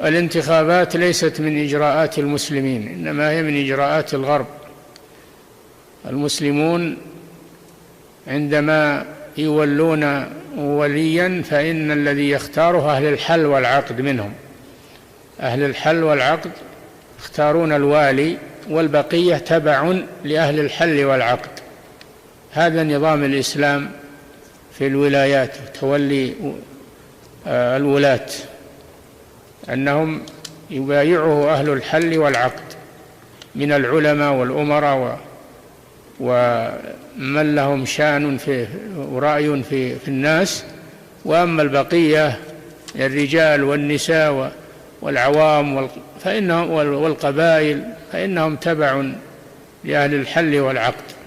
الانتخابات ليست من إجراءات المسلمين، إنما هي من إجراءات الغرب. المسلمون عندما يولون وليا فإن الذي يختاره أهل الحل والعقد منهم، أهل الحل والعقد يختارون الوالي، والبقية تبع لأهل الحل والعقد. هذا نظام الإسلام في الولايات، تولي الولاة أنهم يبايعه أهل الحل والعقد من العلماء والأمراء ومن لهم شأن ورأي في الناس، وأما البقية الرجال والنساء والعوام والقبائل فإنهم تبع لأهل الحل والعقد.